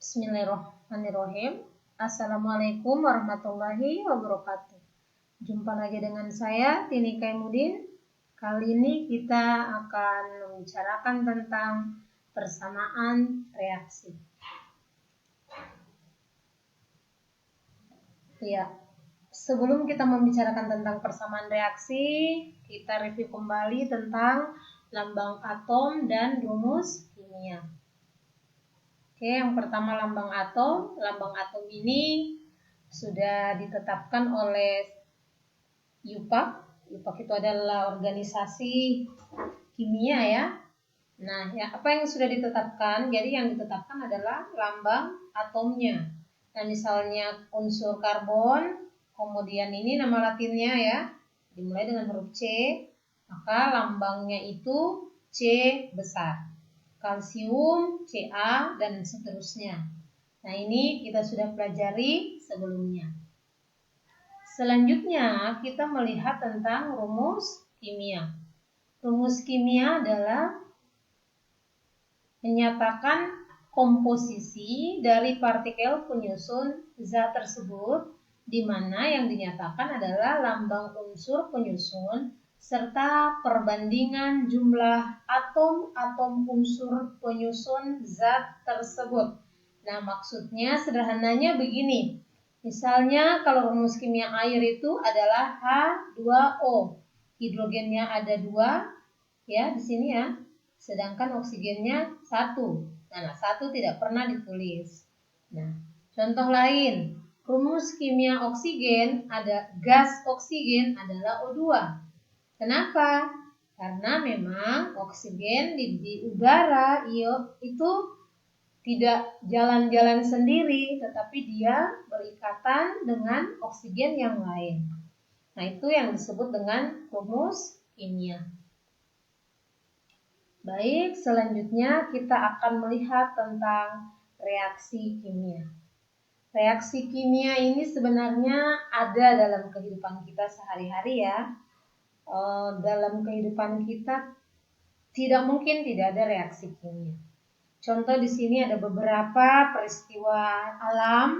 Bismillahirrahmanirrahim. Assalamualaikum warahmatullahi wabarakatuh. Jumpa lagi dengan saya, Tini Kaimudin. Kali ini kita akan membicarakan tentang persamaan reaksi. Ya, sebelum kita membicarakan tentang persamaan reaksi, kita review kembali tentang lambang atom dan rumus kimia. Oke, yang pertama lambang atom. Lambang atom ini sudah ditetapkan oleh IUPAC. IUPAC itu adalah organisasi kimia ya. Nah, ya apa yang sudah ditetapkan? Jadi yang ditetapkan adalah lambang atomnya. Nah, misalnya unsur karbon, kemudian ini nama latinnya ya, dimulai dengan huruf C, maka lambangnya itu C besar. Kalsium, Ca, dan seterusnya. Nah, ini kita sudah pelajari sebelumnya. Selanjutnya, kita melihat tentang rumus kimia. Rumus kimia adalah menyatakan komposisi dari partikel penyusun zat tersebut, di mana yang dinyatakan adalah lambang unsur penyusun serta perbandingan jumlah atom-atom unsur penyusun zat tersebut. Nah, maksudnya sederhananya begini. Misalnya kalau rumus kimia air itu adalah H2O. Hidrogennya ada 2 ya di sini ya. Sedangkan oksigennya 1. Nah, 1 tidak pernah ditulis. Nah, contoh lain. Rumus kimia oksigen ada gas oksigen adalah O2. Kenapa? Karena memang oksigen di udara itu tidak jalan-jalan sendiri, tetapi dia berikatan dengan oksigen yang lain. Nah, itu yang disebut dengan rumus kimia. Baik, selanjutnya kita akan melihat tentang reaksi kimia. Reaksi kimia ini sebenarnya ada dalam kehidupan kita sehari-hari ya. Dalam kehidupan kita tidak mungkin tidak ada reaksi kimia. Contoh di sini ada beberapa peristiwa alam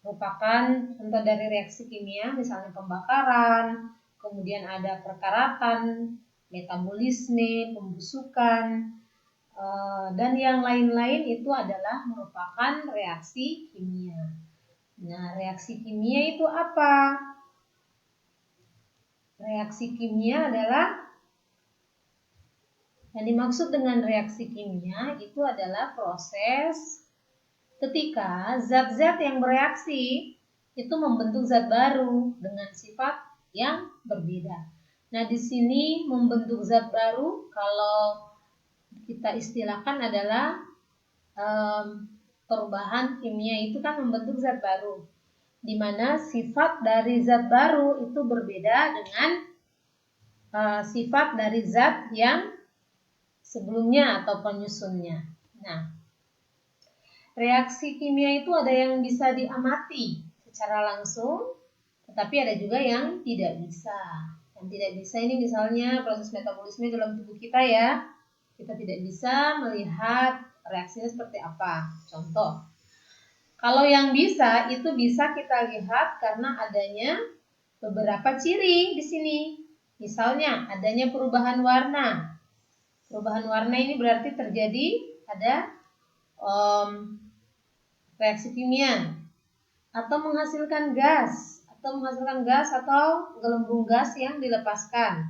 merupakan contoh dari reaksi kimia, misalnya pembakaran, kemudian ada perkaratan, metabolisme, pembusukan, dan yang lain-lain itu adalah merupakan reaksi kimia. Nah, reaksi kimia itu apa? Reaksi kimia adalah yang dimaksud dengan reaksi kimia itu adalah proses ketika zat-zat yang bereaksi itu membentuk zat baru dengan sifat yang berbeda. Nah, di sini membentuk zat baru kalau kita istilahkan adalah perubahan kimia itu kan membentuk zat baru, di mana sifat dari zat baru itu berbeda dengan sifat dari zat yang sebelumnya atau penyusunnya. Nah, reaksi kimia itu ada yang bisa diamati secara langsung, tetapi ada juga yang tidak bisa. Yang tidak bisa ini misalnya proses metabolisme dalam tubuh kita ya. Kita tidak bisa melihat reaksinya seperti apa. Contoh, kalau yang bisa itu bisa kita lihat karena adanya beberapa ciri di sini. Misalnya adanya perubahan warna. Perubahan warna ini berarti terjadi ada reaksi kimia atau menghasilkan gas atau gelembung gas yang dilepaskan,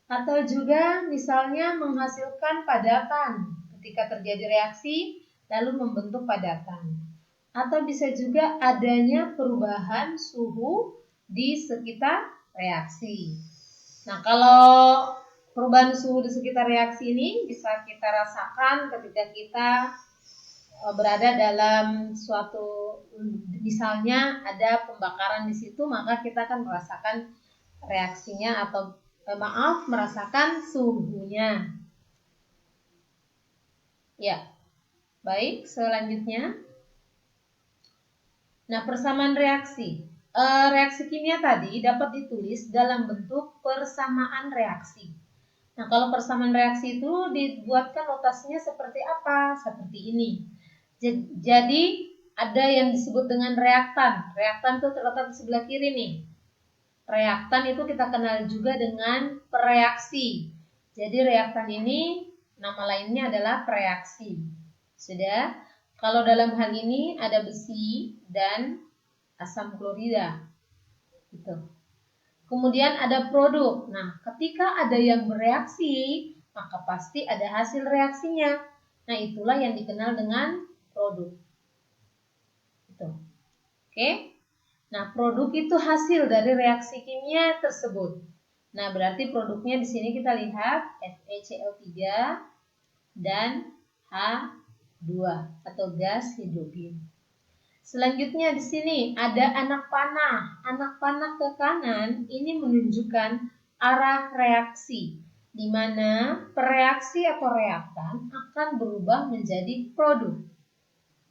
atau juga misalnya menghasilkan padatan ketika terjadi reaksi lalu membentuk padatan, atau bisa juga adanya perubahan suhu di sekitar reaksi. Nah, kalau perubahan suhu di sekitar reaksi ini bisa kita rasakan ketika kita berada dalam suatu, misalnya ada pembakaran di situ, maka kita akan merasakan reaksinya atau merasakan suhunya. Ya, baik, selanjutnya. Nah, persamaan reaksi. Reaksi kimia tadi dapat ditulis dalam bentuk persamaan reaksi. Nah, kalau persamaan reaksi itu dibuatkan notasinya seperti apa? Seperti ini. Jadi ada yang disebut dengan reaktan. Reaktan itu terletak di sebelah kiri nih. Reaktan itu kita kenal juga dengan pereaksi. Jadi reaktan ini nama lainnya adalah pereaksi. Sudah? Kalau dalam hal ini ada besi dan asam klorida. Gitu. Kemudian ada produk. Nah, ketika ada yang bereaksi, maka pasti ada hasil reaksinya. Nah, itulah yang dikenal dengan produk. Gitu. Oke? Nah, produk itu hasil dari reaksi kimia tersebut. Nah, berarti produknya di sini kita lihat FeCl3 dan H2 atau gas hidrogen. Selanjutnya di sini ada anak panah. Anak panah ke kanan ini menunjukkan arah reaksi, di mana pereaksi atau reaktan akan berubah menjadi produk.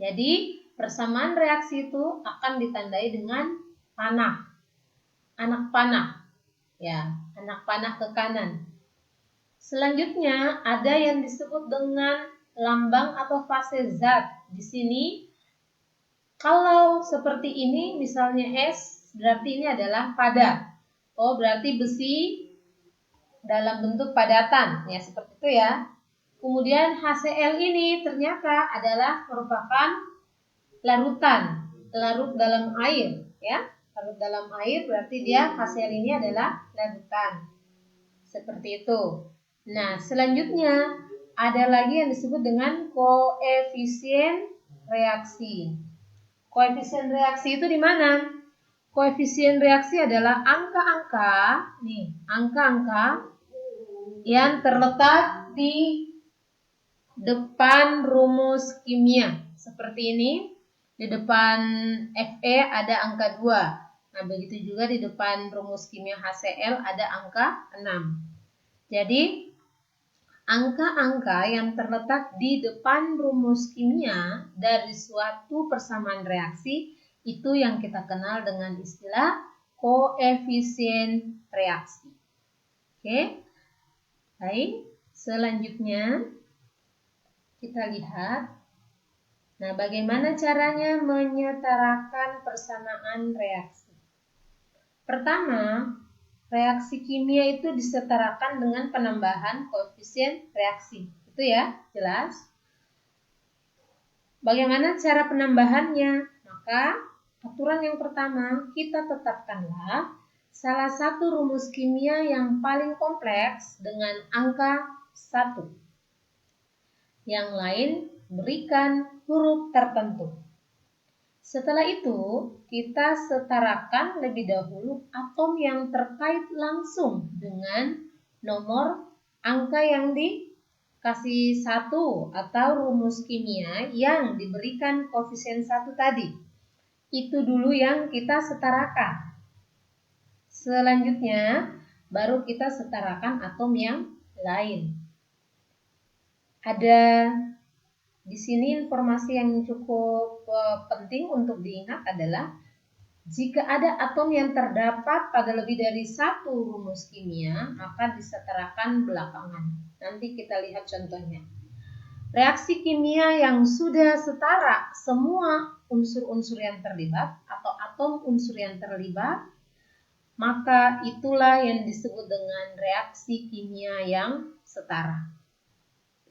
Jadi persamaan reaksi itu akan ditandai dengan panah. Anak panah. Ya, anak panah ke kanan. Selanjutnya ada yang disebut dengan lambang atau fase zat. Di sini kalau seperti ini misalnya S, berarti ini adalah padat. Oh, berarti besi dalam bentuk padatan, ya seperti itu ya. Kemudian HCl ini ternyata adalah merupakan larutan, larut dalam air, ya. Larut dalam air berarti dia HCl ini adalah larutan. Seperti itu. Nah, selanjutnya ada lagi yang disebut dengan koefisien reaksi. Koefisien reaksi itu di mana? Koefisien reaksi adalah angka-angka, nih, angka-angka yang terletak di depan rumus kimia. Seperti ini, di depan Fe ada angka 2. Nah, begitu juga di depan rumus kimia HCl ada angka 6. Jadi, angka-angka yang terletak di depan rumus kimia dari suatu persamaan reaksi itu yang kita kenal dengan istilah koefisien reaksi. Oke, baik. Selanjutnya kita lihat, nah bagaimana caranya menyetarakan persamaan reaksi. Pertama, reaksi kimia itu disetarakan dengan penambahan koefisien reaksi. Itu ya, jelas. Bagaimana cara penambahannya? Maka aturan yang pertama, kita tetapkanlah salah satu rumus kimia yang paling kompleks dengan angka 1. Yang lain berikan huruf tertentu. Setelah itu, kita setarakan lebih dahulu atom yang terkait langsung dengan nomor angka yang dikasih 1 atau rumus kimia yang diberikan koefisien 1 tadi. Itu dulu yang kita setarakan. Selanjutnya, baru kita setarakan atom yang lain. Ada di sini informasi yang cukup penting untuk diingat adalah jika ada atom yang terdapat pada lebih dari 1 rumus kimia, maka disetarakan belakangan. Nanti kita lihat contohnya. Reaksi kimia yang sudah setara semua unsur-unsur yang terlibat atau atom unsur yang terlibat, maka itulah yang disebut dengan reaksi kimia yang setara.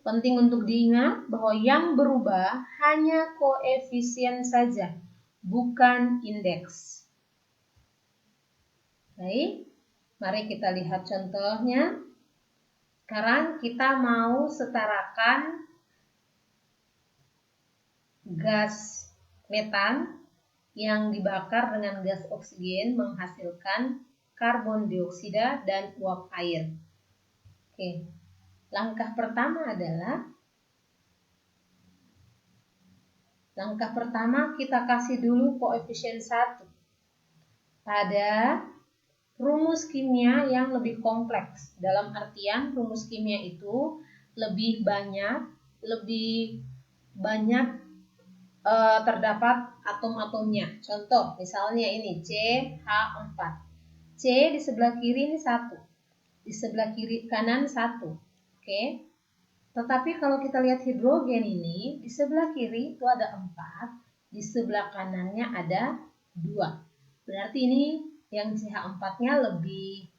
Penting untuk diingat bahwa yang berubah hanya koefisien saja, bukan indeks. Baik, mari kita lihat contohnya. Sekarang kita mau setarakan gas metan yang dibakar dengan gas oksigen menghasilkan karbon dioksida dan uap air. Oke. Langkah pertama kita kasih dulu koefisien 1 pada rumus kimia yang lebih kompleks. Dalam artian rumus kimia itu lebih banyak terdapat atom-atomnya. Contoh misalnya ini CH4. C di sebelah kiri ini 1. Di sebelah kiri kanan 1. Oke. Tetapi kalau kita lihat hidrogen ini, di sebelah kiri itu ada 4, di sebelah kanannya ada 2. Berarti ini yang CH4-nya lebih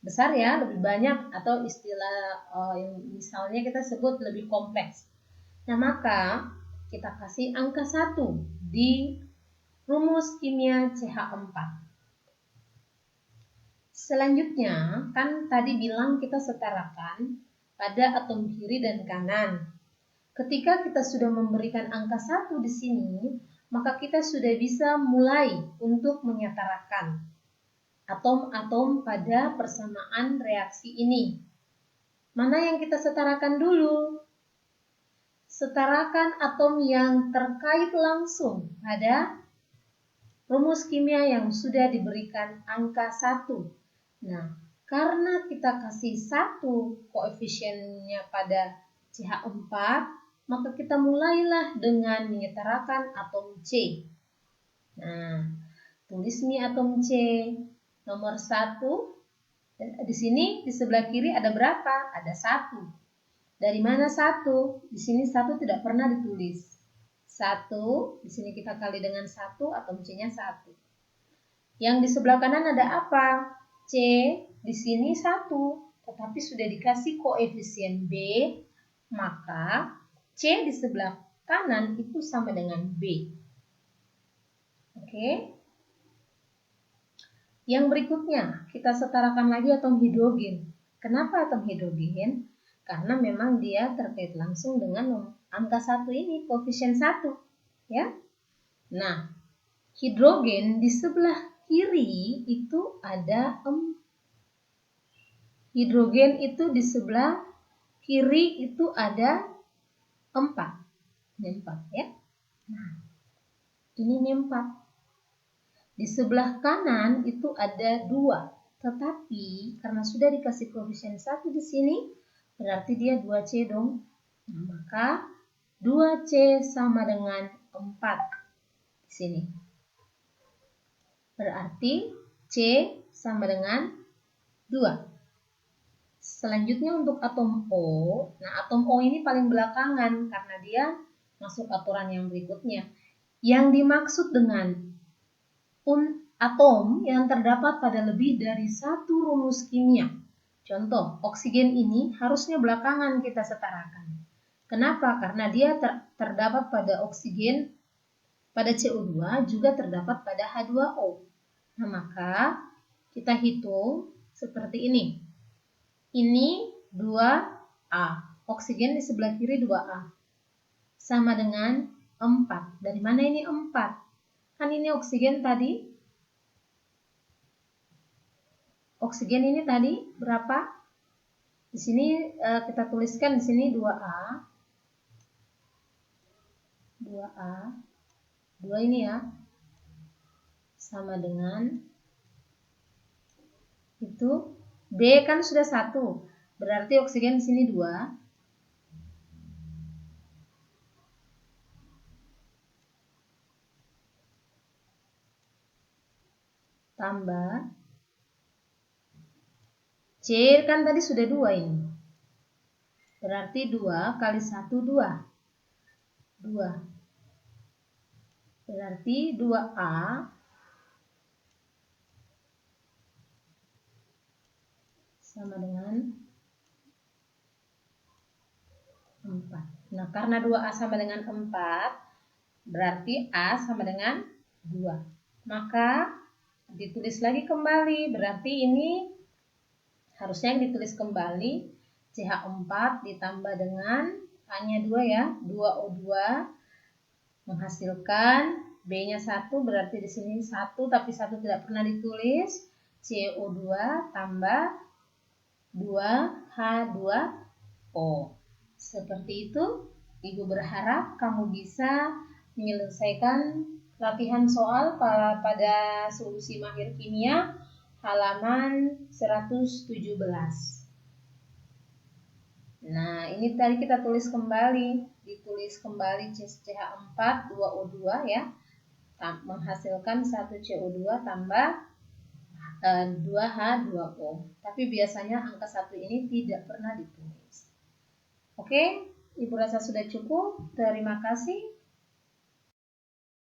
besar ya, lebih banyak, atau istilah misalnya kita sebut lebih kompleks. Nah, maka kita kasih angka 1 di rumus kimia CH4. Selanjutnya, kan tadi bilang kita setarakan pada atom kiri dan kanan. Ketika kita sudah memberikan angka 1 di sini, maka kita sudah bisa mulai untuk menyetarakan atom-atom pada persamaan reaksi ini. Mana yang kita setarakan dulu? Setarakan atom yang terkait langsung pada rumus kimia yang sudah diberikan angka 1. Nah, karena kita kasih 1 koefisiennya pada CH4, maka kita mulailah dengan menyetarakan atom C. Nah, tulis nih atom C nomor 1. Di sini di sebelah kiri ada berapa? Ada 1. Dari mana 1? Di sini 1 tidak pernah ditulis. 1, di sini kita kali dengan 1, atom C-nya 1. Yang di sebelah kanan ada apa? C, di sini 1, tetapi sudah dikasih koefisien B, maka C di sebelah kanan itu sama dengan B. Oke. Yang berikutnya, kita setarakan lagi atom hidrogen. Kenapa atom hidrogen? Karena memang dia terkait langsung dengan angka 1 ini, koefisien 1. Ya. Nah, hidrogen di sebelah kiri itu ada hidrogen itu di sebelah kiri itu ada 4. Ini 4 ya. Nah, ini 4. Di sebelah kanan itu ada 2. Tetapi karena sudah dikasih koefisien 1 di sini, berarti dia 2C dong. Nah, maka 2C sama dengan 4 di sini. Berarti C sama dengan 2. Selanjutnya untuk atom O. Nah, atom O ini paling belakangan karena dia masuk aturan yang berikutnya. Yang dimaksud dengan atom yang terdapat pada lebih dari 1 rumus kimia. Contoh, oksigen ini harusnya belakangan kita setarakan. Kenapa? Karena dia terdapat pada oksigen, pada CO2, juga terdapat pada H2O. Nah, maka kita hitung seperti ini. Ini 2A. Oksigen di sebelah kiri 2A. Sama dengan 4. Dari mana ini 4? Kan ini oksigen tadi. Oksigen ini tadi berapa? Di sini kita tuliskan di sini 2A. 2A. 2 ini ya. Sama dengan itu B kan sudah 1. Berarti oksigen di sini 2. Tambah C kan tadi sudah 2 ini. Berarti 2 kali 1 2. 2. Berarti 2A sama dengan 4. Nah, karena 2A sama dengan 4, berarti A sama dengan 2. Maka ditulis lagi kembali. Berarti ini harusnya ditulis kembali CH4 ditambah dengan A-nya 2 ya, 2O2 menghasilkan B-nya 1, berarti di sini 1 tapi 1 tidak pernah ditulis. CO2 tambah 2H2O. Seperti itu, Ibu berharap kamu bisa menyelesaikan latihan soal pada solusi mahir kimia halaman 117. Nah, ini tadi kita tulis kembali, ditulis kembali CH4 2O2 ya, menghasilkan 1 CO2 tambah 2H2O. Tapi biasanya angka 1 ini tidak pernah ditulis. Oke, Ibu rasa sudah cukup. Terima kasih.